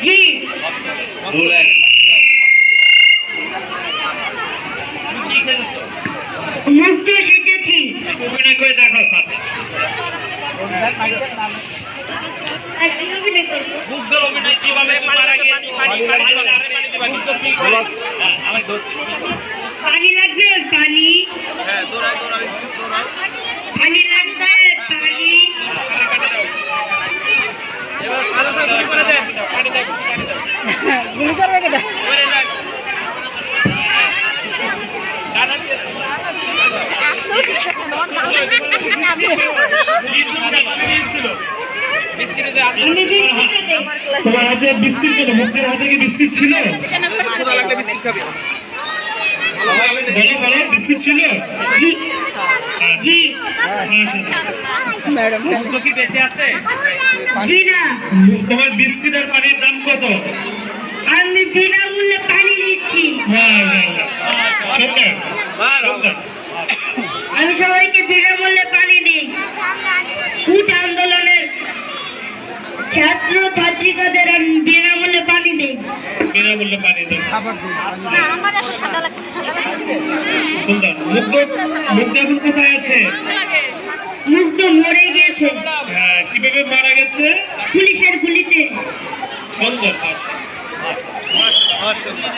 জি মুক্ত সেজেছি। অভিনয় করে দেখো স্যার। আর কি অভিনয় করবো? মুগ্ধর অভিনয় কিভাবে মারা গিয়েছে? পানি লাগবে পানি। হ্যাঁ দৌড়াই দৌড়াই পানি লাগবে পানি। এবার সাদা সাদা গুলি করে দেন। পানি দাও পানি দাও। গুলি করবে কেডা? করে যাক। দাদা দিয়ে তোমার হাতে বিস্কিট ছিল, মুখের হাতে কি বিস্কিট ছিল? ক্ষুধা লাগলে বিস্কিট খাবে। বলো বলো, বিস্কিট ছিল? জি জি। মুগ্ধ কি বেঁচে আছে? জি না, তোমার বিস্কিট আর পানির দাম কত? আমি বিনামূল্যে পানি দিচ্ছি। আমি সবাইকে বিনামূল্যে পানি দিই। কুট আন্দোলনের ছাত্র ছাত্রিকাদের আমি বিনামূল্যে পানি দিই। বিনামূল্যে পানি দাও। মুগ্ধ এখন কোথায় আছে? মুগ্ধ মরে গিয়েছে হ্যাঁ, কিভাবে মারা গেছে? পুলিশের গুলিতে। সুন্দর। মাশাআল্লাহ।